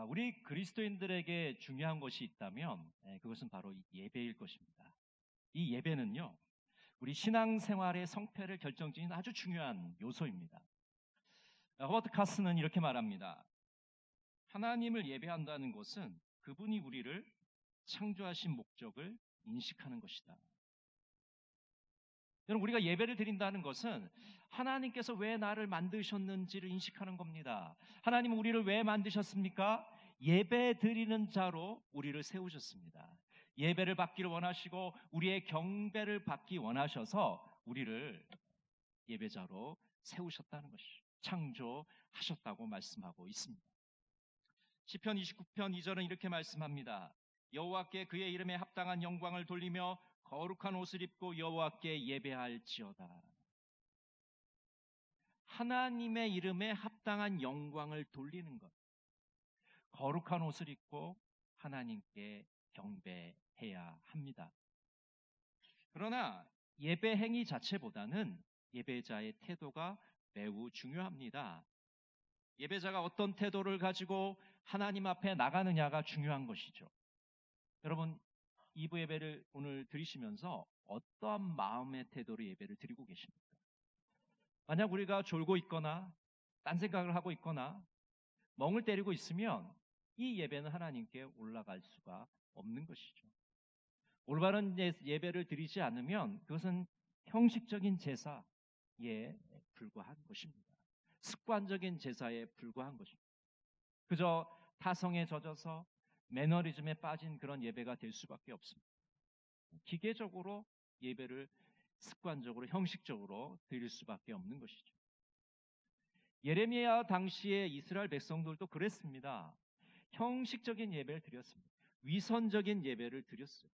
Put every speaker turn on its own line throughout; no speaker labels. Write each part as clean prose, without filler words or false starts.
우리 그리스도인들에게 중요한 것이 있다면 그것은 바로 예배일 것입니다. 이 예배는요, 우리 신앙생활의 성패를 결정짓는 아주 중요한 요소입니다. 허버트 카스는 이렇게 말합니다. 하나님을 예배한다는 것은 그분이 우리를 창조하신 목적을 인식하는 것이다. 여러분, 우리가 예배를 드린다는 것은 하나님께서 왜 나를 만드셨는지를 인식하는 겁니다. 하나님은 우리를 왜 만드셨습니까? 예배 드리는 자로 우리를 세우셨습니다. 예배를 받기를 원하시고 우리의 경배를 받기 원하셔서 우리를 예배자로 세우셨다는 것이죠. 창조하셨다고 말씀하고 있습니다. 시편 29편 2절은 이렇게 말씀합니다. 여호와께 그의 이름에 합당한 영광을 돌리며 거룩한 옷을 입고 여호와께 예배할지어다. 하나님의 이름에 합당한 영광을 돌리는 것, 거룩한 옷을 입고 하나님께 경배해야 합니다. 그러나 예배 행위 자체보다는 예배자의 태도가 매우 중요합니다. 예배자가 어떤 태도를 가지고 하나님 앞에 나가느냐가 중요한 것이죠. 여러분, 2부 예배를 오늘 드리시면서 어떠한 마음의 태도로 예배를 드리고 계십니까? 만약 우리가 졸고 있거나 딴 생각을 하고 있거나 멍을 때리고 있으면 이 예배는 하나님께 올라갈 수가 없는 것이죠. 올바른 예배를 드리지 않으면 그것은 형식적인 제사에 불과한 것입니다. 습관적인 제사에 불과한 것입니다. 그저 타성에 젖어서 매너리즘에 빠진 그런 예배가 될 수밖에 없습니다. 기계적으로 예배를 습관적으로 형식적으로 드릴 수밖에 없는 것이죠. 예레미야 당시에 이스라엘 백성들도 그랬습니다. 형식적인 예배를 드렸습니다. 위선적인 예배를 드렸어요.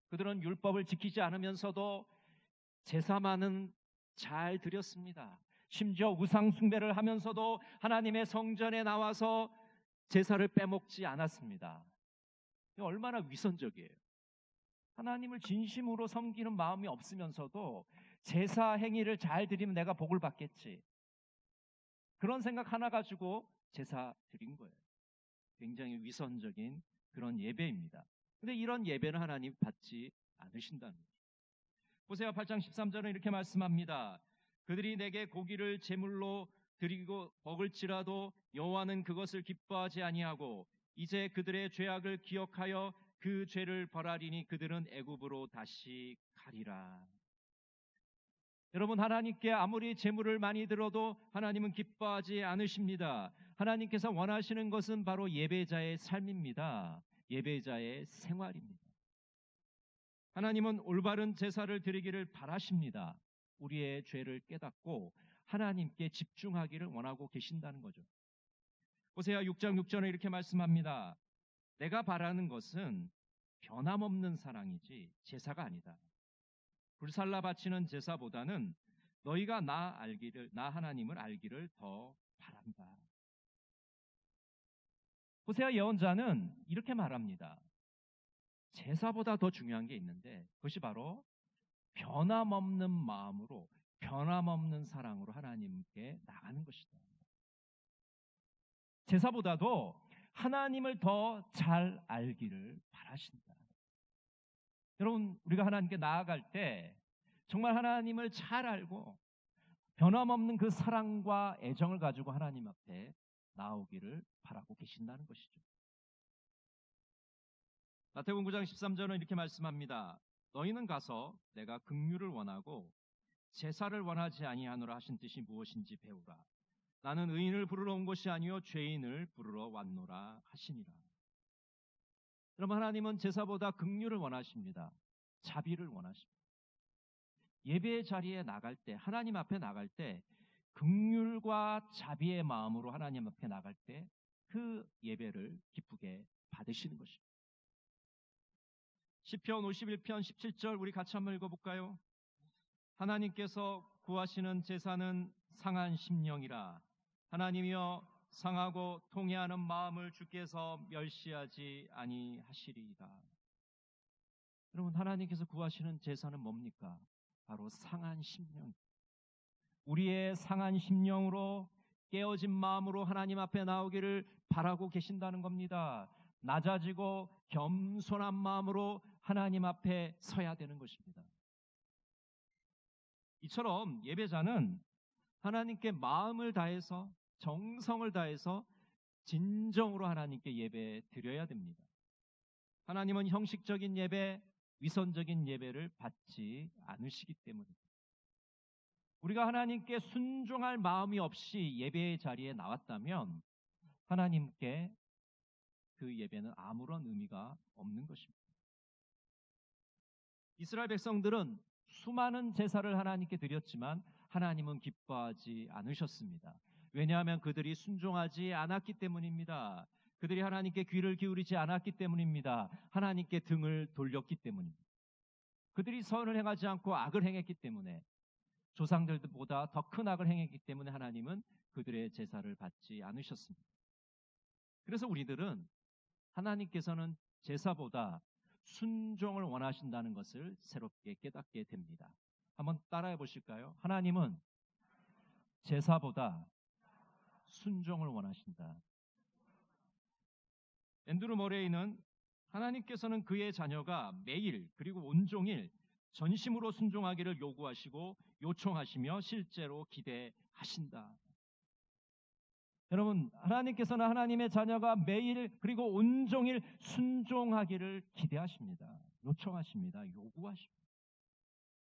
그들은 율법을 지키지 않으면서도 제사만은 잘 드렸습니다. 심지어 우상 숭배를 하면서도 하나님의 성전에 나와서 제사를 빼먹지 않았습니다. 얼마나 위선적이에요. 하나님을 진심으로 섬기는 마음이 없으면서도 제사 행위를 잘 드리면 내가 복을 받겠지. 그런 생각 하나 가지고 제사 드린 거예요. 굉장히 위선적인 그런 예배입니다. 근데 이런 예배는 하나님 받지 않으신다는 거죠. 호세아 8장 13절은 이렇게 말씀합니다. 그들이 내게 고기를 제물로 드리고 먹을지라도 여호와는 그것을 기뻐하지 아니하고 이제 그들의 죄악을 기억하여 그 죄를 벌하리니 그들은 애굽으로 다시 가리라. 여러분, 하나님께 아무리 제물을 많이 들어도 하나님은 기뻐하지 않으십니다. 하나님께서 원하시는 것은 바로 예배자의 삶입니다. 예배자의 생활입니다. 하나님은 올바른 제사를 드리기를 바라십니다. 우리의 죄를 깨닫고 하나님께 집중하기를 원하고 계신다는 거죠. 호세아 6장 6절에 이렇게 말씀합니다. 내가 바라는 것은 변함없는 사랑이지 제사가 아니다. 불살라 바치는 제사보다는 너희가 나 하나님을 알기를 더 바란다. 호세아 예언자는 이렇게 말합니다. 제사보다 더 중요한 게 있는데 그것이 바로 변함없는 마음으로 변함없는 사랑으로 하나님께 나가는 것이다. 제사보다도 하나님을 더 잘 알기를 바라신다. 여러분, 우리가 하나님께 나아갈 때 정말 하나님을 잘 알고 변함없는 그 사랑과 애정을 가지고 하나님 앞에 나오기를 바라고 계신다는 것이죠. 마태복음 9장 13절은 이렇게 말씀합니다. 너희는 가서 내가 긍휼을 원하고 제사를 원하지 아니하노라 하신 뜻이 무엇인지 배우라. 나는 의인을 부르러 온 것이 아니요 죄인을 부르러 왔노라 하시니라. 여러분, 하나님은 제사보다 긍휼을 원하십니다. 자비를 원하십니다. 예배의 자리에 나갈 때, 하나님 앞에 나갈 때 긍휼과 자비의 마음으로 하나님 앞에 나갈 때 그 예배를 기쁘게 받으시는 것입니다. 시편 51편 17절 우리 같이 한번 읽어볼까요? 하나님께서 구하시는 제사는 상한 심령이라. 하나님이여 상하고 통회하는 마음을 주께서 멸시하지 아니하시리이다. 여러분, 하나님께서 구하시는 제사는 뭡니까? 바로 상한 심령. 우리의 상한 심령으로 깨어진 마음으로 하나님 앞에 나오기를 바라고 계신다는 겁니다. 낮아지고 겸손한 마음으로 하나님 앞에 서야 되는 것입니다. 이처럼 예배자는 하나님께 마음을 다해서 정성을 다해서 진정으로 하나님께 예배 드려야 됩니다. 하나님은 형식적인 예배, 위선적인 예배를 받지 않으시기 때문입니다. 우리가 하나님께 순종할 마음이 없이 예배의 자리에 나왔다면 하나님께 그 예배는 아무런 의미가 없는 것입니다. 이스라엘 백성들은 수많은 제사를 하나님께 드렸지만 하나님은 기뻐하지 않으셨습니다. 왜냐하면 그들이 순종하지 않았기 때문입니다. 그들이 하나님께 귀를 기울이지 않았기 때문입니다. 하나님께 등을 돌렸기 때문입니다. 그들이 선을 행하지 않고 악을 행했기 때문에, 조상들보다 더 큰 악을 행했기 때문에 하나님은 그들의 제사를 받지 않으셨습니다. 그래서 우리들은 하나님께서는 제사보다 순종을 원하신다는 것을 새롭게 깨닫게 됩니다. 한번 따라해 보실까요? 하나님은 제사보다 순종을 원하신다. 앤드루 머레이는 하나님께서는 그의 자녀가 매일 그리고 온종일 전심으로 순종하기를 요구하시고 요청하시며 실제로 기대하신다. 여러분, 하나님께서는 하나님의 자녀가 매일 그리고 온종일 순종하기를 기대하십니다. 요청하십니다. 요구하십니다.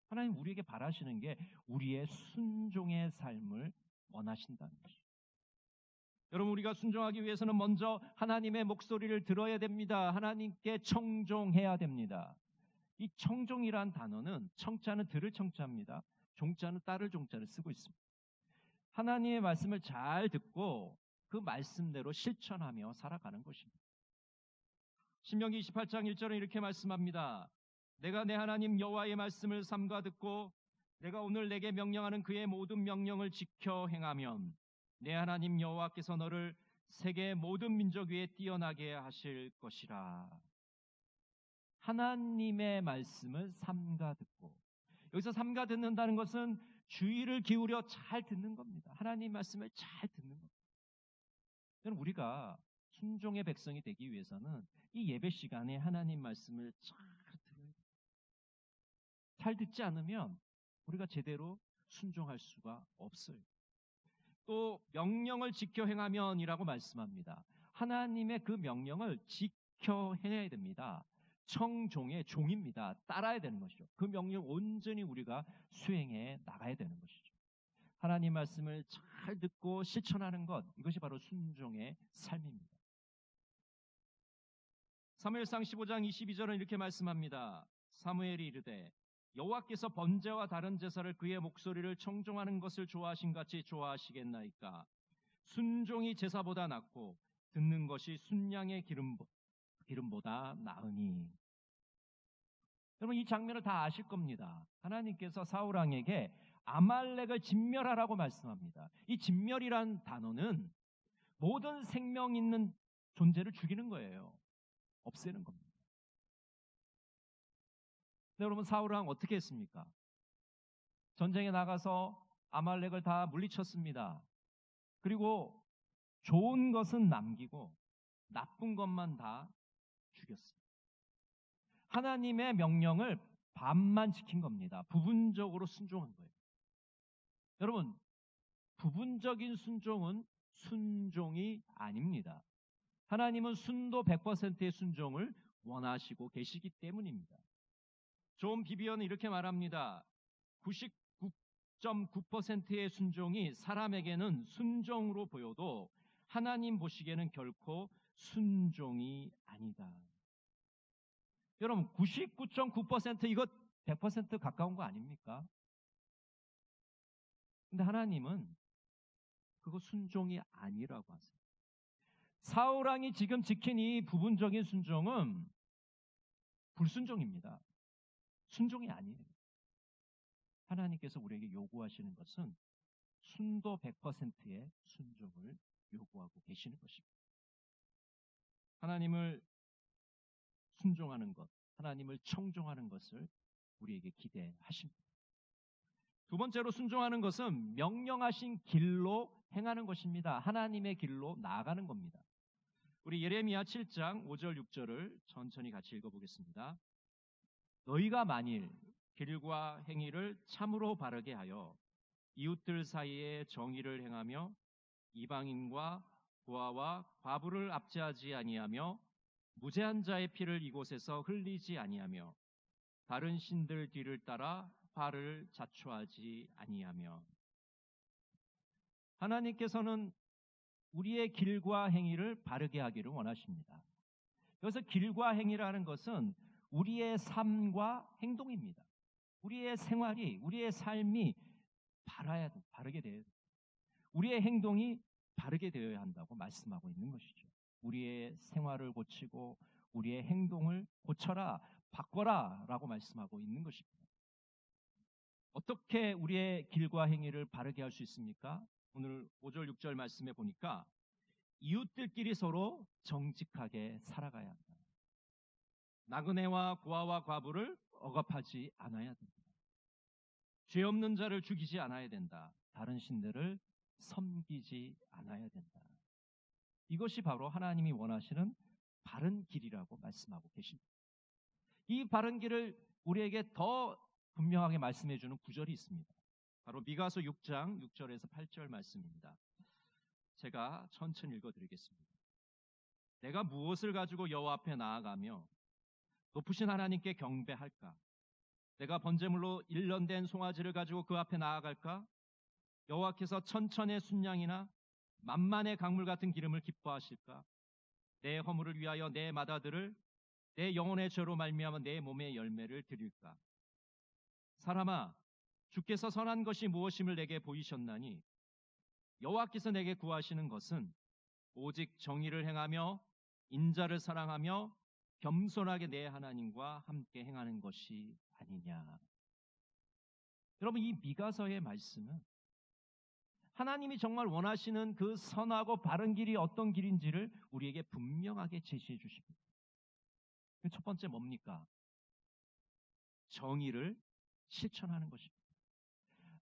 하나님 우리에게 바라시는 게 우리의 순종의 삶을 원하신다는 것입니다. 여러분, 우리가 순종하기 위해서는 먼저 하나님의 목소리를 들어야 됩니다. 하나님께 청종해야 됩니다. 이 청종이란 단어는 청자는 들을 청자입니다. 종자는 따를 종자를 쓰고 있습니다. 하나님의 말씀을 잘 듣고 그 말씀대로 실천하며 살아가는 것입니다. 신명기 28장 1절은 이렇게 말씀합니다. 내가 내 하나님 여호와의 말씀을 삼가 듣고 내가 오늘 내게 명령하는 그의 모든 명령을 지켜 행하면 내 하나님 여호와께서 너를 세계 모든 민족 위에 뛰어나게 하실 것이라. 하나님의 말씀을 삼가 듣고, 여기서 삼가 듣는다는 것은 주의를 기울여 잘 듣는 겁니다. 하나님 말씀을 잘 듣는 겁니다. 우리가 순종의 백성이 되기 위해서는 이 예배 시간에 하나님 말씀을 잘 들어야 됩니다. 잘 듣지 않으면 우리가 제대로 순종할 수가 없어요. 또 명령을 지켜 행하면이라고 말씀합니다. 하나님의 그 명령을 지켜 행해야 됩니다. 청종의 종입니다. 따라야 되는 것이죠. 그 명령 온전히 우리가 수행해 나가야 되는 것이죠. 하나님 말씀을 잘 듣고 실천하는 것, 이것이 바로 순종의 삶입니다. 사무엘상 15장 22절은 이렇게 말씀합니다. 사무엘이 이르되 여호와께서 번제와 다른 제사를 그의 목소리를 청종하는 것을 좋아하신 같이 좋아하시겠나이까. 순종이 제사보다 낫고 듣는 것이 순양의 기름보다 나으니. 여러분, 이 장면을 다 아실 겁니다. 하나님께서 사울 왕에게 아말렉을 진멸하라고 말씀합니다. 이 진멸이란 단어는 모든 생명 있는 존재를 죽이는 거예요. 없애는 겁니다. 근데 여러분, 사울 왕 어떻게 했습니까? 전쟁에 나가서 아말렉을 다 물리쳤습니다. 그리고 좋은 것은 남기고 나쁜 것만 다 죽였습니다. 하나님의 명령을 반만 지킨 겁니다. 부분적으로 순종한 거예요. 여러분, 부분적인 순종은 순종이 아닙니다. 하나님은 순도 100%의 순종을 원하시고 계시기 때문입니다. 존 비비언은 이렇게 말합니다. 99.9%의 순종이 사람에게는 순종으로 보여도 하나님 보시기에는 결코 순종이 아니다. 여러분, 99.9% 이거 100% 가까운 거 아닙니까? 근데 하나님은 그거 순종이 아니라고 하세요. 사울 왕이 지금 지킨 이 부분적인 순종은 불순종입니다. 순종이 아니에요. 하나님께서 우리에게 요구하시는 것은 순도 100%의 순종을 요구하고 계시는 것입니다. 하나님을 순종하는 것, 하나님을 청종하는 것을 우리에게 기대하십니다. 두 번째로 순종하는 것은 명령하신 길로 행하는 것입니다. 하나님의 길로 나아가는 겁니다. 우리 예레미야 7장 5절 6절을 천천히 같이 읽어보겠습니다. 너희가 만일 길과 행위를 참으로 바르게 하여 이웃들 사이에 정의를 행하며 이방인과 고아와 과부를 압제하지 아니하며 무죄한 자의 피를 이곳에서 흘리지 아니하며 다른 신들 뒤를 따라 발을 자초하지 아니하며. 하나님께서는 우리의 길과 행위를 바르게 하기를 원하십니다. 여기서 길과 행위라는 것은 우리의 삶과 행동입니다. 우리의 생활이, 우리의 삶이 바르게 되어야 됩니다. 우리의 행동이 바르게 되어야 한다고 말씀하고 있는 것이죠. 우리의 생활을 고치고 우리의 행동을 고쳐라, 바꿔라 라고 말씀하고 있는 것입니다. 어떻게 우리의 길과 행위를 바르게 할 수 있습니까? 오늘 5절 6절 말씀에 보니까 이웃들끼리 서로 정직하게 살아가야 한다. 나그네와 고아와 과부를 억압하지 않아야 된다. 죄 없는 자를 죽이지 않아야 된다. 다른 신들을 섬기지 않아야 된다. 이것이 바로 하나님이 원하시는 바른 길이라고 말씀하고 계십니다. 이 바른 길을 우리에게 더 분명하게 말씀해 주는 구절이 있습니다. 바로 미가서 6장 6절에서 8절 말씀입니다. 제가 천천히 읽어드리겠습니다. 내가 무엇을 가지고 여호와 앞에 나아가며 높으신 하나님께 경배할까? 내가 번제물로 일련된 송아지를 가지고 그 앞에 나아갈까? 여호와께서 천천의 순양이나 만만의 강물 같은 기름을 기뻐하실까? 내 허물을 위하여 내 마다들을 내 영혼의 죄로 말미암아 내 몸의 열매를 드릴까? 사람아, 주께서 선한 것이 무엇임을 내게 보이셨나니 여호와께서 내게 구하시는 것은 오직 정의를 행하며 인자를 사랑하며 겸손하게 내 하나님과 함께 행하는 것이 아니냐. 여러분, 이 미가서의 말씀은 하나님이 정말 원하시는 그 선하고 바른 길이 어떤 길인지를 우리에게 분명하게 제시해 주십니다. 첫 번째 뭡니까? 정의를 실천하는 것입니다.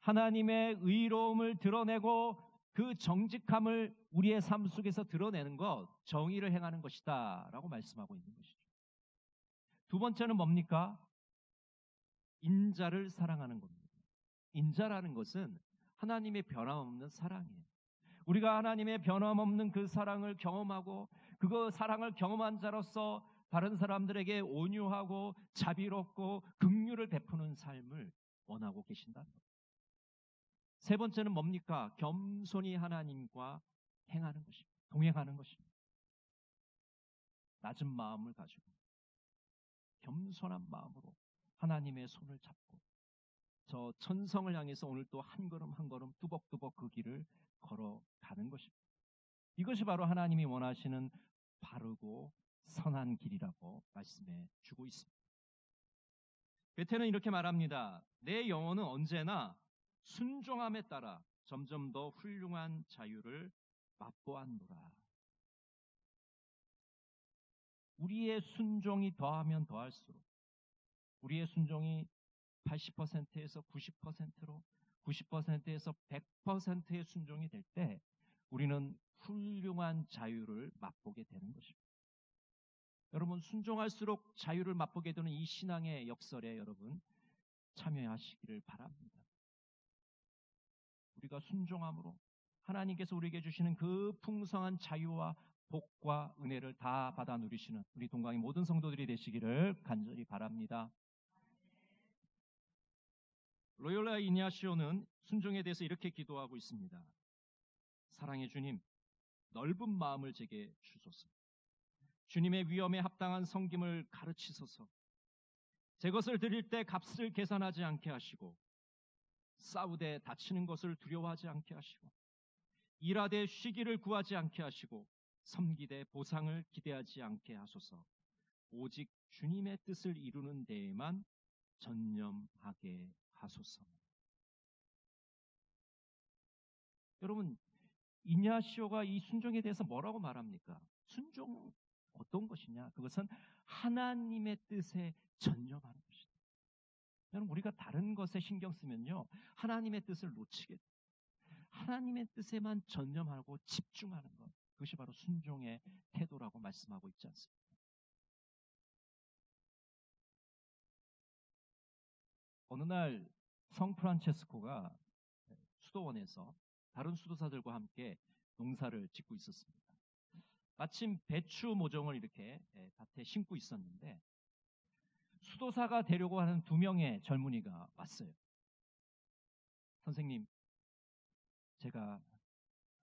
하나님의 의로움을 드러내고 그 정직함을 우리의 삶 속에서 드러내는 것, 정의를 행하는 것이다 라고 말씀하고 있는 것이죠. 두 번째는 뭡니까? 인자를 사랑하는 겁니다. 인자라는 것은 하나님의 변함없는 사랑이에요. 우리가 하나님의 변함없는 그 사랑을 경험하고 그 사랑을 경험한 자로서 다른 사람들에게 온유하고 자비롭고 긍휼을 베푸는 삶을 원하고 계신다는 겁니다. 세 번째는 뭡니까? 겸손히 하나님과 행하는 것입니다. 동행하는 것입니다. 낮은 마음을 가지고 겸손한 마음으로 하나님의 손을 잡고 저 천성을 향해서 오늘 또 한 걸음 한 걸음 뚜벅뚜벅 그 길을 걸어가는 것입니다. 이것이 바로 하나님이 원하시는 바르고 선한 길이라고 말씀해 주고 있습니다. 베테는 이렇게 말합니다. 내 영혼은 언제나 순종함에 따라 점점 더 훌륭한 자유를 맛보았노라. 우리의 순종이 더하면 더할수록 우리의 순종이 80%에서 90%로 90%에서 100%의 순종이 될 때 우리는 훌륭한 자유를 맛보게 되는 것입니다. 여러분, 순종할수록 자유를 맛보게 되는 이 신앙의 역설에 여러분 참여하시기를 바랍니다. 우리가 순종함으로 하나님께서 우리에게 주시는 그 풍성한 자유와 복과 은혜를 다 받아 누리시는 우리 동강의 모든 성도들이 되시기를 간절히 바랍니다. 로욜라 이냐시오는 순종에 대해서 이렇게 기도하고 있습니다. 사랑의 주님, 넓은 마음을 제게 주소서. 주님의 위엄에 합당한 섬김을 가르치소서. 제 것을 드릴 때 값을 계산하지 않게 하시고 싸우되 다치는 것을 두려워하지 않게 하시고 일하되 쉬기를 구하지 않게 하시고 섬기되 보상을 기대하지 않게 하소서. 오직 주님의 뜻을 이루는 데에만 전념하게 하소서. 여러분, 이냐시오가 이 순종에 대해서 뭐라고 말합니까? 순종은 어떤 것이냐? 그것은 하나님의 뜻에 전념하는 것이다. 여러분, 우리가 다른 것에 신경 쓰면요, 하나님의 뜻을 놓치게 돼요. 하나님의 뜻에만 전념하고 집중하는 것, 그것이 바로 순종의 태도라고 말씀하고 있지 않습니까? 어느 날 성프란체스코가 수도원에서 다른 수도사들과 함께 농사를 짓고 있었습니다. 마침 배추 모종을 이렇게 밭에 심고 있었는데 수도사가 되려고 하는 2명의 젊은이가 왔어요. 선생님, 제가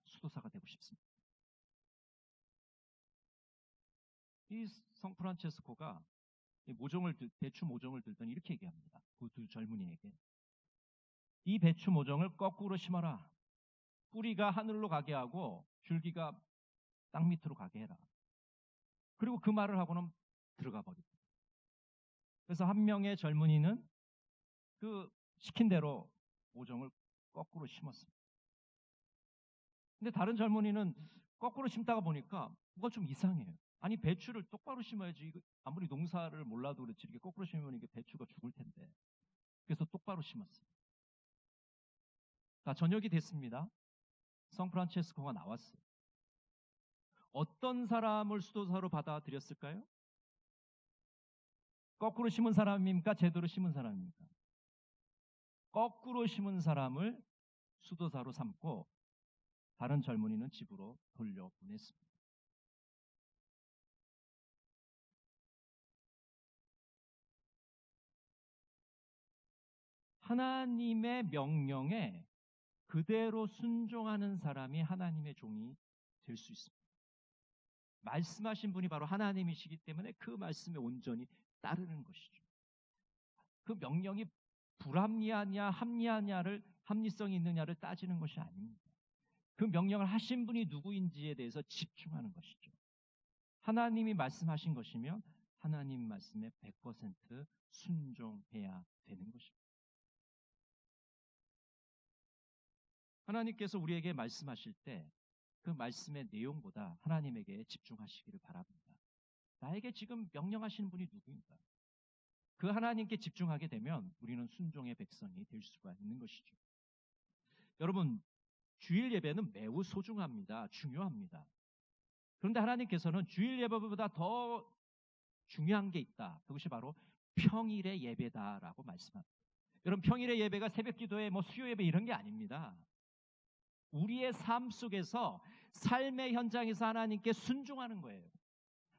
수도사가 되고 싶습니다. 이 성프란체스코가 배추 모종을 들더니 이렇게 얘기합니다. 그 2 젊은이에게. 이 배추 모종을 거꾸로 심어라. 뿌리가 하늘로 가게 하고 줄기가 땅 밑으로 가게 해라. 그리고 그 말을 하고는 들어가 버립니다. 그래서 한 명의 젊은이는 그 시킨 대로 모종을 거꾸로 심었습니다. 근데 다른 젊은이는 거꾸로 심다가 보니까 뭐가 좀 이상해요. 아니, 배추를 똑바로 심어야지. 아무리 농사를 몰라도 그렇지 이렇게 거꾸로 심으면 이게 배추가 죽을 텐데. 그래서 똑바로 심었어요. 자, 저녁이 됐습니다. 성프란체스코가 나왔어요. 어떤 사람을 수도사로 받아들였을까요? 거꾸로 심은 사람입니까? 제대로 심은 사람입니까? 거꾸로 심은 사람을 수도사로 삼고 다른 젊은이는 집으로 돌려보냈습니다. 하나님의 명령에 그대로 순종하는 사람이 하나님의 종이 될 수 있습니다. 말씀하신 분이 바로 하나님이시기 때문에 그 말씀에 온전히 따르는 것이죠. 그 명령이 불합리하냐 합리하냐를 합리성이 있느냐를 따지는 것이 아닙니다. 그 명령을 하신 분이 누구인지에 대해서 집중하는 것이죠. 하나님이 말씀하신 것이면 하나님 말씀에 100% 순종해야 되는 것입니다. 하나님께서 우리에게 말씀하실 때 그 말씀의 내용보다 하나님에게 집중하시기를 바랍니다. 나에게 지금 명령하시는 분이 누구인가? 그 하나님께 집중하게 되면 우리는 순종의 백성이 될 수가 있는 것이죠. 여러분, 주일 예배는 매우 소중합니다. 중요합니다. 그런데 하나님께서는 주일 예배보다 더 중요한 게 있다. 그것이 바로 평일의 예배다라고 말씀합니다. 여러분, 평일의 예배가 새벽 기도회, 수요 예배 이런 게 아닙니다. 우리의 삶 속에서 삶의 현장에서 하나님께 순종하는 거예요.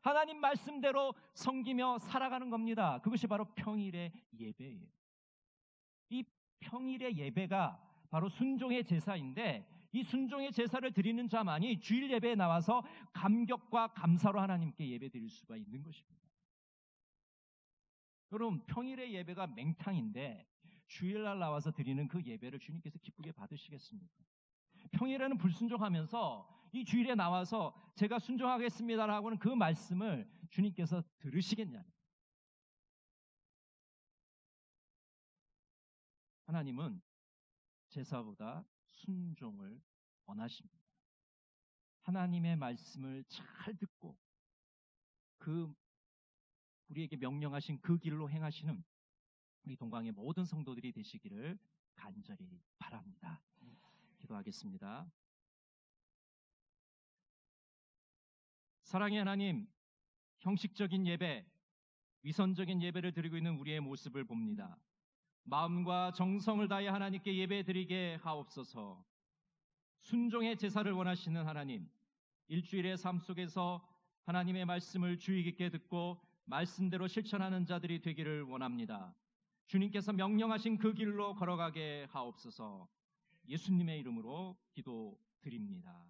하나님 말씀대로 섬기며 살아가는 겁니다. 그것이 바로 평일의 예배예요. 이 평일의 예배가 바로 순종의 제사인데 이 순종의 제사를 드리는 자만이 주일 예배에 나와서 감격과 감사로 하나님께 예배 드릴 수가 있는 것입니다. 여러분, 평일의 예배가 맹탕인데 주일날 나와서 드리는 그 예배를 주님께서 기쁘게 받으시겠습니까? 평일에는 불순종하면서 이 주일에 나와서 제가 순종하겠습니다라고 하는 그 말씀을 주님께서 들으시겠냐는 거예요. 하나님은 제사보다 순종을 원하십니다. 하나님의 말씀을 잘 듣고 우리에게 명령하신 그 길로 행하시는 우리 동광의 모든 성도들이 되시기를 간절히 바랍니다. 기도하겠습니다. 사랑의 하나님, 형식적인 예배, 위선적인 예배를 드리고 있는 우리의 모습을 봅니다. 마음과 정성을 다해 하나님께 예배드리게 하옵소서. 순종의 제사를 원하시는 하나님, 일주일의 삶 속에서 하나님의 말씀을 주의 깊게 듣고 말씀대로 실천하는 자들이 되기를 원합니다. 주님께서 명령하신 그 길로 걸어가게 하옵소서. 예수님의 이름으로 기도드립니다.